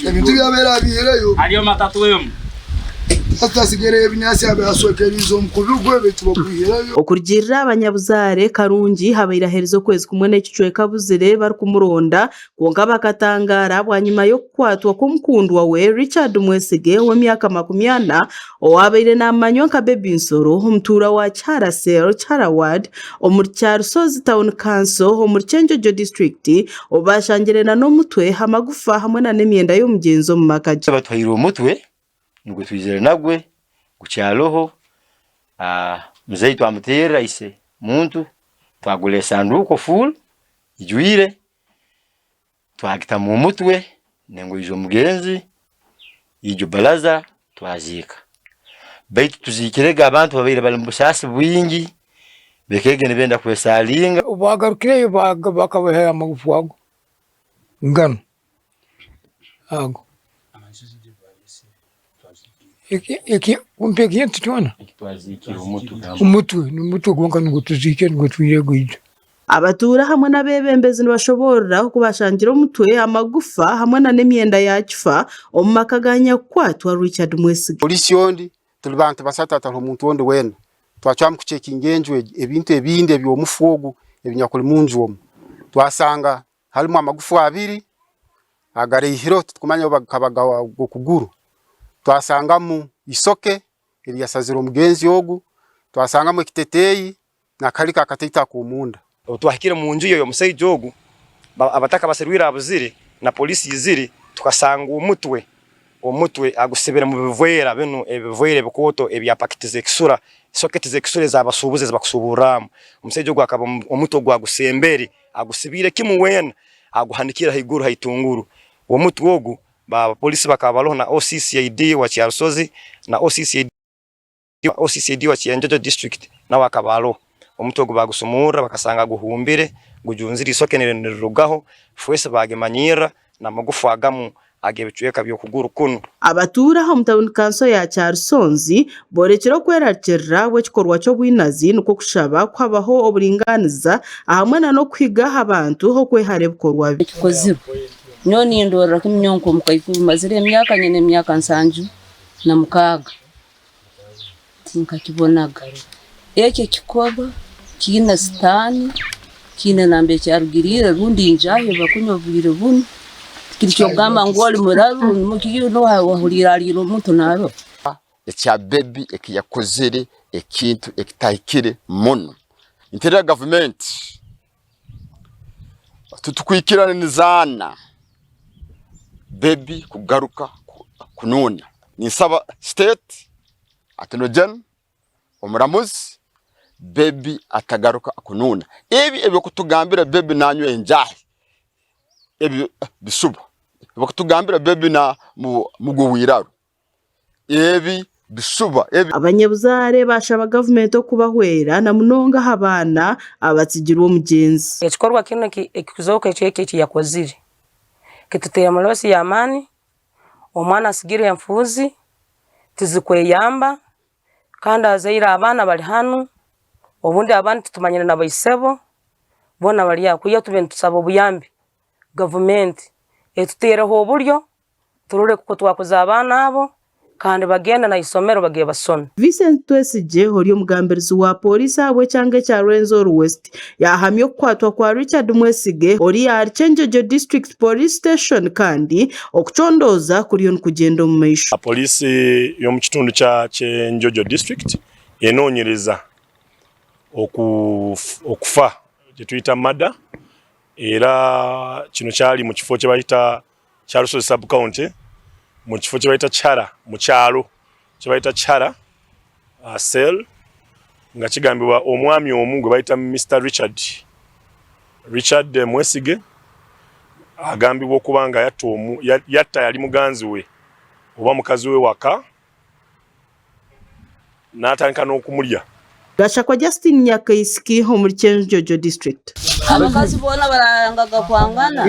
Ebintu byabera biherayo. Aliyo matatu wemu. Okurigirira abanyabuzare Karungi habaira herizo kwezi kumwe n'ekicwe kabuzire bari kumuronda kwonka bakatangara bwanyuma yo kwatwa k'omukundwa we Richard Mwesige w'emyaka 40 owabaire n'amanyo nka Baby Nsoro omutura wa Charasel Charaward omuri Rusozi Town Council omuri Kyenjojo District obashangirana n'omutwe hamagufa hamwe na n'emyenda y'omugenzo mu makaji batwahira omutwe ngo twizere nagwe kucyaloho mzee twamutera ise muntu twagule sanduko full ijuire twagita mu mutwe nengo izo mugenzi ijo balaza twazika baitu tuzikirega abantu babire bali mbusasi bwingi bekege nibenda kwesalinga ubagarukire bakabahera amagufu wago ngano ago Eki umpeki yenti tuwana? Umutu gwonka ngutuzike ngutwire guido. Abatura hamwe n'abebembezi nibashobora kubashangira omutwe amagufa hamwe na n'emyenda yakifa omumakaganya kwatwa Richard Mwesige. Polisi yondi tuli bantu basatata omuntu wondi wena. Twachwa mukucekinga enjwe ebintu ebindi ebyomufogo ebinyakuli munju omu. Twasanga halimu amagufa 2 agare ihiro tukumanya bakabaga gokuguru. Twasangamu isoke ili yasazira omugenzi ogu twasangamu ekiteteyi na kalika akatita ku munda twahikira mu nju yo musayi ogu abataka baserwira abuzire na polisi yizire tukasanga omutwe agusebera mu bivwera bino ebivwere bikoto ebyapakitize kisura soketi zekisure zabasubuze zabakusuburamu musayi ogu akaba omutwe gwa gusembere agusibire kimuwena aguhanikira higuru haitunguru omutwe ogu ba polisi bakabaloho na OCCID wa Rusozi na OCCID wa Kyenjojo District na wakabalo omutogo bagusumura bakasanga guhumbire gujunzira isokenere nirugaho fwese bagemanyira na magufu agamu agebicweka byo kuguru kuno abatura ho Town Council ya Rusonzi borekero kwerakirira wekikorwa cyo bwinazi nuko kushaba kwabaho oburinganiza ahamwe no kwiga abantu ho kwehare bukorwa bikoziro Nyoni ndora kimnyonko mukaifu mazire emyaka nyene emyaka 7 na mukaga tinka kibonaga eke kikoba kina stani kina nambe cyarugirire rundi njaye bakunyovire bunu kiricho gamba ngoli muraru mukiyo no wahurira riro muto naro ekya baby ekiyakozere ekintu ekitahikire mono intera government tutukwikirana nizana Baby kugaruka kununa nisaba state atenogen omuramuzi baby atagaruka kununa ebyo kutugambira baby nanyo enjahi ebyo bisuba ebyo kutugambira baby na mugwiraru bisuba abanyabuzare bashaba government okubahwera na munonga habana abatsigira omugenzi ekikorwa kino ekikuzoka ekiki yakozire kitutera malosi ya amani omwana asigire emfuzi tizikweyamba kandi azaira abana bali hano obundi abandi tutumanyira na bayisebo bona bali yakuya tubentu tusaba obuyambi government etuteraho oburyo turure kuko twakoza abana abo kandi bagenda na isomero bagiye basome. Vincent Twesije hori omugambirizi wa polisi abwe cyange cya Rwenzori West yahamye kwatwa kwa Richard Mwesige hori ya Kyenjojo District Police Station kandi okuchondoza kuriyo nkugenda mu maisho. Polisi yo mu kitundu kya Kyenjojo District enonyereza okufa je tuyita mada era kino kyali mu kifo kye bayita kya Rusozi sub county mu kifo kye bayita Chara mu kyalo kye bayita Chara Sel nga kigambibwa omwami omu gwe bayita Mr. Richard Mwesige agambibwa okubanga yatta yali muganzi we oba mukazi we waka n'atandika n'okumulya. Gashakwa Justin Nyakaisiki ho muri Kyenjojo District. Abakazi bona barangaga kwangana.